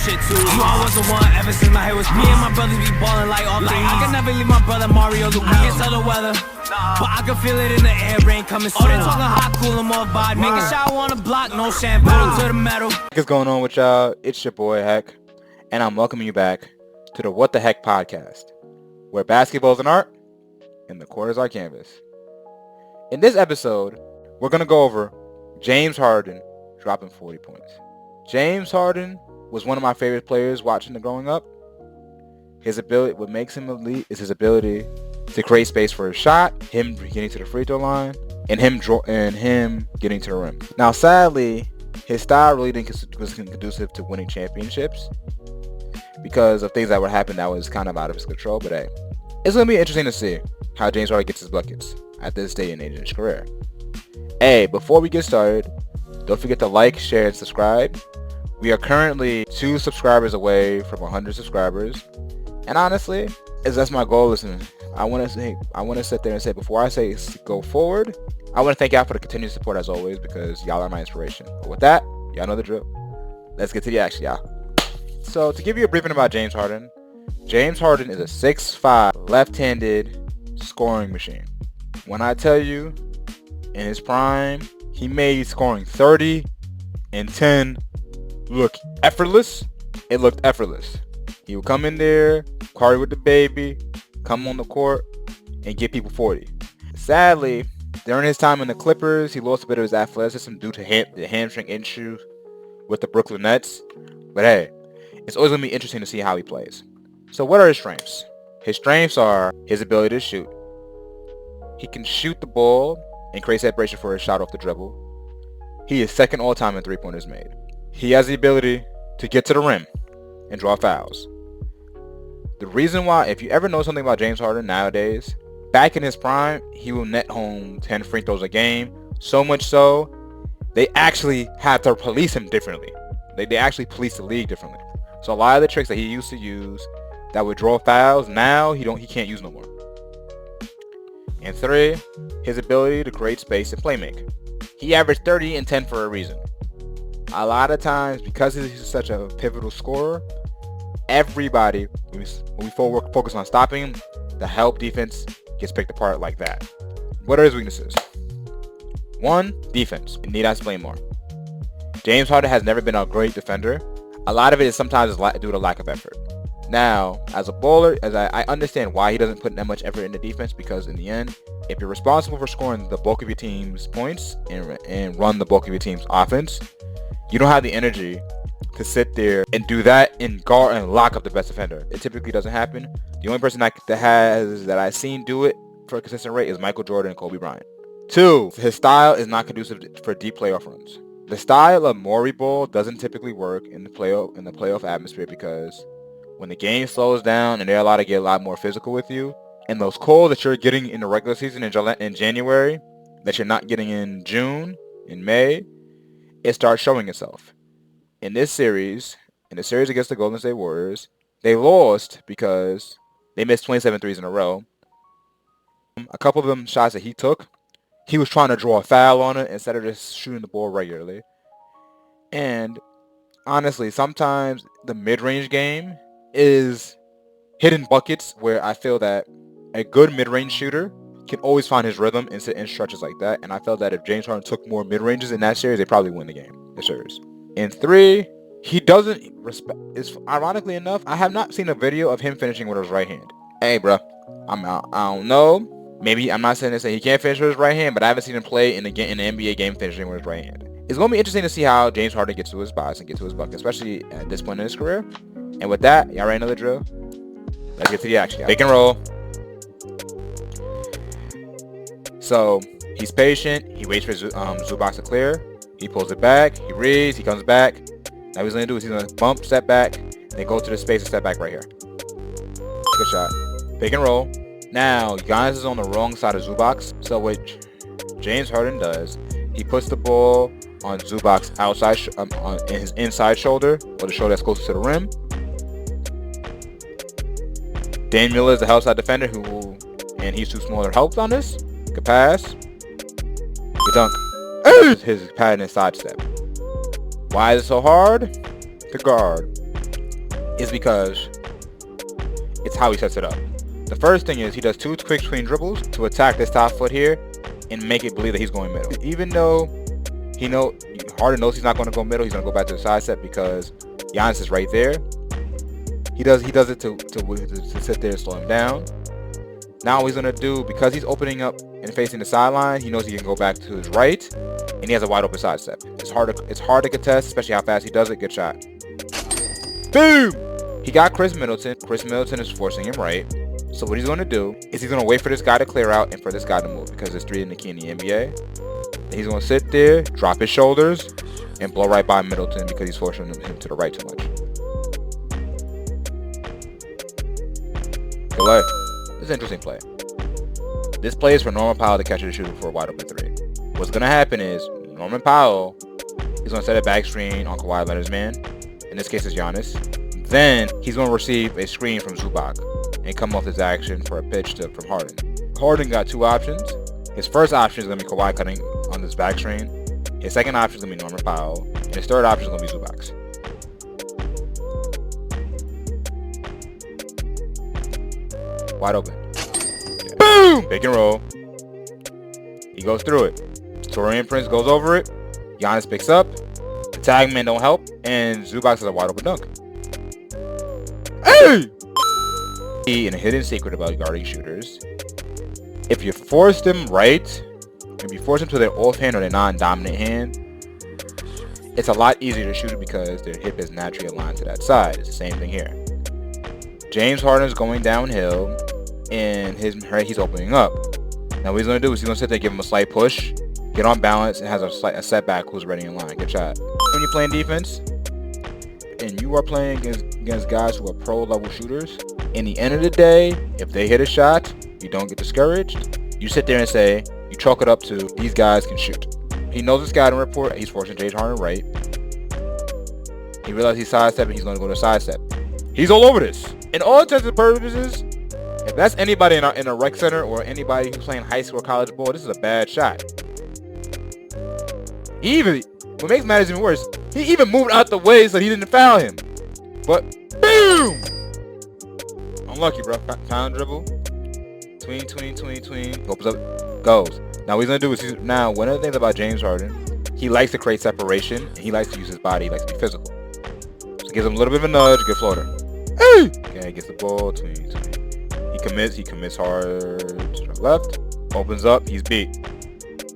shit too. You all was the one ever since my hair was me and my brothers be ballin' like all three. I can never leave my brother Mario Luke. I can tell the weather, but I can feel it in the air, rain coming soon. Oh, they talking hot, cool, and more vibe. Making shower on the block, no shampoo to the metal. What's going on with y'all? It's your boy Heck, and I'm welcoming you back to the What.Da.Hecpodcast, where basketball is an art and the court is our canvas. In this episode, we're going to go over James Harden dropping 40 points. James Harden was one of my favorite players watching growing up. His ability, what makes him elite, is his ability to create space for a shot, him getting to the free throw line, and him getting to the rim. Now, sadly, his style really was conducive to winning championships because of things that would happen that was kind of out of his control. But hey, it's going to be interesting to see how James Harden gets his buckets at this day and age in his career. Hey, before we get started, don't forget to like, share, and subscribe. We are currently 2 subscribers away from 100 subscribers. And honestly, that's my goal. Listen, I want to sit there and say, before I say go forward, I want to thank y'all for the continued support as always, because y'all are my inspiration. But with that, y'all know the drill. Let's get to the action, y'all. So to give you a briefing about James Harden is a 6'5", left-handed scoring machine. When I tell you, in his prime, he made scoring 30 and 10 look effortless. It looked effortless. He would come in there, party with the baby, come on the court, and get people 40. Sadly, during his time in the Clippers, he lost a bit of his athleticism due to the hamstring issue with the Brooklyn Nets. But hey, it's always going to be interesting to see how he plays. So what are his strengths? His strengths are his ability to shoot. He can shoot the ball and create separation for his shot off the dribble. He is second all-time in three-pointers made. He has the ability to get to the rim and draw fouls. The reason why, if you ever know something about James Harden nowadays, back in his prime, he will net home 10 free throws a game. So much so, they actually had to police him differently. They actually police the league differently. So a lot of the tricks that he used to use that would draw fouls, now he can't use no more. And 3, his ability to create space and play make. He averaged 30 and 10 for a reason. A lot of times, because he's such a pivotal scorer, everybody, when we focus on stopping him, the help defense gets picked apart like that. What are his weaknesses? 1, defense. Need I explain more? James Harden has never been a great defender. A lot of it is sometimes due to lack of effort. Now, as a bowler, I understand why he doesn't put that much effort into defense, because in the end, if you're responsible for scoring the bulk of your team's points and run the bulk of your team's offense, you don't have the energy to sit there and do that and guard and lock up the best defender. It typically doesn't happen. The only person that I've seen do it for a consistent rate is Michael Jordan and Kobe Bryant. 2, his style is not conducive for deep playoff runs. The style of Maury ball doesn't typically work in the playoff atmosphere, because when the game slows down and they're allowed to get a lot more physical with you, and those calls that you're getting in the regular season in January that you're not getting in June, in May, it starts showing itself. In the series against the Golden State Warriors, they lost because they missed 27 threes in a row. A couple of them shots that he took, he was trying to draw a foul on it instead of just shooting the ball regularly. And honestly, sometimes the mid-range game is hidden buckets, where I feel that a good mid-range shooter can always find his rhythm in stretches like that. And I felt that if James Harden took more mid-ranges in that series, they probably win the series. And 3, he doesn't respect. Ironically enough, I have not seen a video of him finishing with his right hand. Hey, bro, I don't know. Maybe I'm not saying this, he can't finish with his right hand, but I haven't seen him play in the NBA game finishing with his right hand. It's going to be interesting to see how James Harden gets to his spots and get to his bucket, especially at this point in his career. And with that, y'all already know the drill. Let's get to the action. Pick and roll. So he's patient. He waits for Zubac to clear. He pulls it back. He reads. He comes back. Now what he's going to do is he's going to bump, step back, and then go to the space and step back right here. Good shot. Pick and roll. Now, Giannis is on the wrong side of Zubac. So what James Harden does, he puts the ball on Zubac's outside, on his inside shoulder, or the shoulder that's closest to the rim. Dame Miller is the outside defender and he's too small to help on this. Good pass. Good dunk. His pattern and sidestep. Why is it so hard? To guard. is because it's how he sets it up. The first thing is he does 2 quick swing dribbles to attack this top foot here and make it believe that he's going middle. Even though Harden knows he's not going to go middle, he's going to go back to the side step because Giannis is right there. He does it to sit there and slow him down. Now what he's going to do, because he's opening up and facing the sideline, he knows he can go back to his right, and he has a wide open side step. It's hard to contest, especially how fast he does it. Good shot. Boom! He got Chris Middleton. Chris Middleton is forcing him right. So what he's going to do is he's going to wait for this guy to clear out and for this guy to move because there's 3 in the key in the NBA. And he's going to sit there, drop his shoulders, and blow right by Middleton because he's forcing him to the right too much. Play. This is an interesting play. This play is for Norman Powell to catch a shooter for a wide open 3. What's going to happen is Norman Powell is going to set a back screen on Kawhi Leonard's man. In this case, it's Giannis. Then he's going to receive a screen from Zubac and come off this action for a pitch from Harden. Harden got 2 options. His first option is going to be Kawhi cutting on this back screen. His second option is going to be Norman Powell. And his third option is going to be Zubac's. Wide open. Yeah. Boom! Pick and roll. He goes through it. Torian Prince goes over it. Giannis picks up. The tag men don't help. And Zubac has a wide open dunk. Hey! And a hidden secret about guarding shooters. If you force them right, if you force them to their offhand or their non-dominant hand, it's a lot easier to shoot it because their hip is naturally aligned to that side. It's the same thing here. James Harden is going downhill, and he's opening up. Now what he's going to do is he's going to sit there, give him a slight push, get on balance, and has a setback who's ready in line. Good shot. When you're playing defense, and you are playing against guys who are pro-level shooters, in the end of the day, if they hit a shot, you don't get discouraged. You sit there and say, you chalk it up to, these guys can shoot. He knows this guy to report. He's forcing James Harden right. He realizes he's sidestepping. He's going to go to sidestep. He's all over this. In all intents and purposes, if that's anybody in a rec center or anybody who's playing high school or college ball, this is a bad shot. What makes matters even worse, he even moved out the way so he didn't foul him. But, boom! Unlucky, bro. Pound dribble. Tween. Opens up. Goes. Now what he's going to do is, one of the things about James Harden, he likes to create separation, and he likes to use his body. He likes to be physical. So gives him a little bit of a nudge. Good floater. Hey! Okay, gets the ball. Tween. He commits hard to the left. Opens up. He's beat.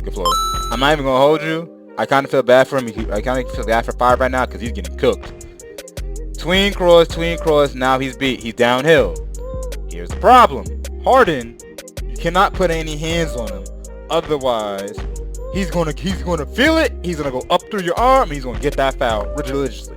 Good floater. I'm not even going to hold you. I kind of feel bad for him. I kind of feel bad for 5 right now because he's getting cooked. Tween cross. Now he's beat. He's downhill. Here's the problem. Harden, you cannot put any hands on him. Otherwise, he's gonna feel it. He's gonna go up through your arm. And he's gonna get that foul religiously.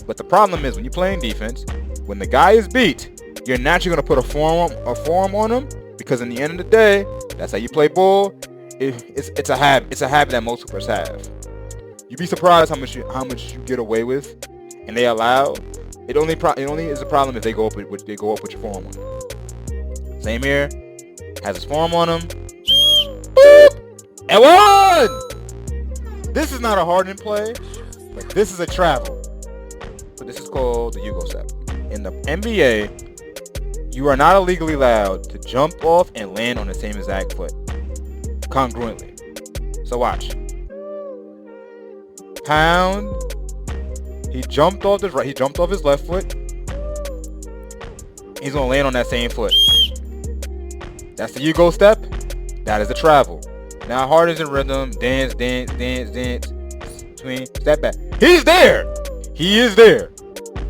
But the problem is when you're playing defense, when the guy is beat, you're naturally gonna put a forearm on him because in the end of the day, that's how you play ball. It's a habit. It's a habit that most players have. You'd be surprised how much you get away with, and they allow. It only is a problem if they go up with your forearm on. Same here. Has his forearm on him. Boop! And one! This is not a Harden play, but this is a travel. So this is called the Hugo step. In the NBA, you are not illegally allowed to jump off and land on the same exact foot. Congruently. So watch. Pound. He jumped off his left foot. He's gonna land on that same foot. That's the Hugo step. That is the travel. Now Harden's in rhythm. Dance. Tween. Step back. He's there. He is there.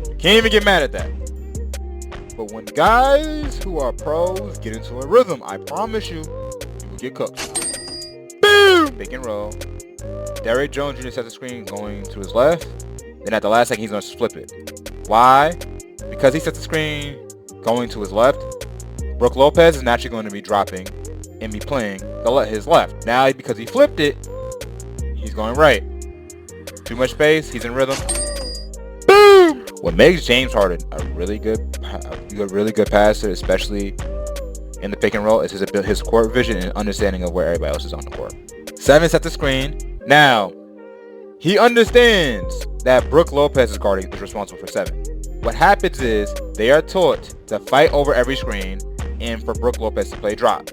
You can't even get mad at that. But when guys who are pros get into a rhythm, I promise you will get cooked. Boom! Pick and roll. Derrick Jones Jr. sets the screen going to his left. Then at the last second, he's going to flip it. Why? Because he sets the screen going to his left. Brook Lopez is naturally going to be dropping and be playing his left. Now, because he flipped it, he's going right. Too much space. He's in rhythm. Boom! What makes James Harden a really good passer, especially in the pick and roll, is his court vision and understanding of where everybody else is on the court. 7 set the screen. Now, he understands that Brook Lopez is responsible for 7. What happens is they are taught to fight over every screen and for Brook Lopez to play drop.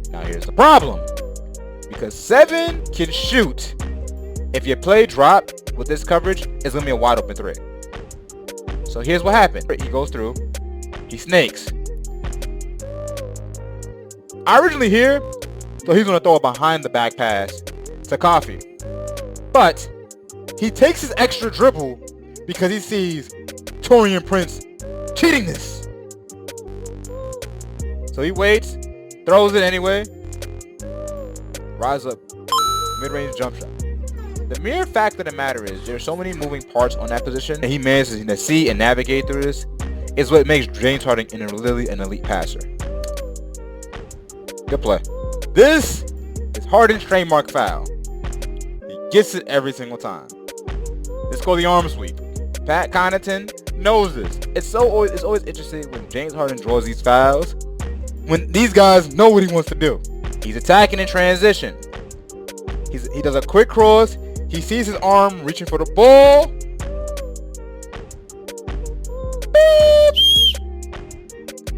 Now here's the problem. Because 7 can shoot, if you play drop with this coverage, it's going to be a wide open 3. So here's what happened. He goes through. He snakes. I originally hear, so he's going to throw a behind the back pass to Coffee. But he takes his extra dribble because he sees Taurean Prince cheating this. So he waits, throws it anyway. Rise up, mid-range jump shot. The mere fact of the matter is there's so many moving parts on that position and he manages to see and navigate through this is what makes James Harden really an elite passer. Good play. This is Harden's trademark foul. He gets it every single time. Let's go the arm sweep. Pat Connaughton knows this. It's always interesting when James Harden draws these fouls when these guys know what he wants to do. He's attacking in transition. He does a quick cross. He sees his arm reaching for the ball.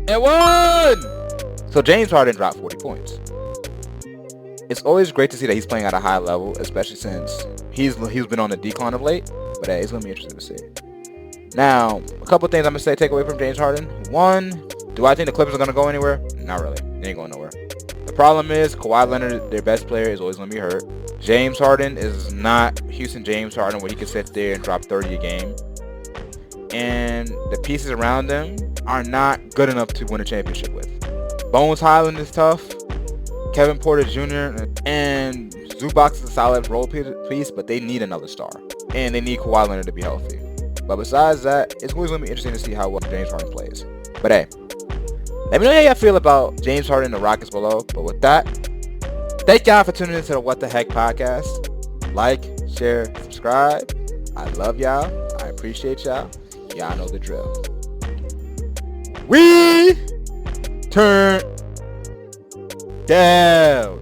And one! So James Harden dropped 40 points. It's always great to see that he's playing at a high level, especially since he's been on the decline of late. But hey, it's going to be interesting to see. Now, a couple things I'm going to say take away from James Harden. One, do I think the Clippers are going to go anywhere? Not really. They ain't going nowhere. The problem is Kawhi Leonard, their best player, is always going to be hurt. James Harden is not Houston James Harden where he can sit there and drop 30 a game. And the pieces around them are not good enough to win a championship with. Bones Highland is tough. Kevin Porter Jr. and Zubac is a solid role piece, but they need another star. And they need Kawhi Leonard to be healthy. But besides that, it's always going to be interesting to see how well James Harden plays. But hey, let me know how y'all feel about James Harden and the Rockets below. But with that, thank y'all for tuning into the What the Heck podcast. Like, share, subscribe. I love y'all. I appreciate y'all. Y'all know the drill. We turn down.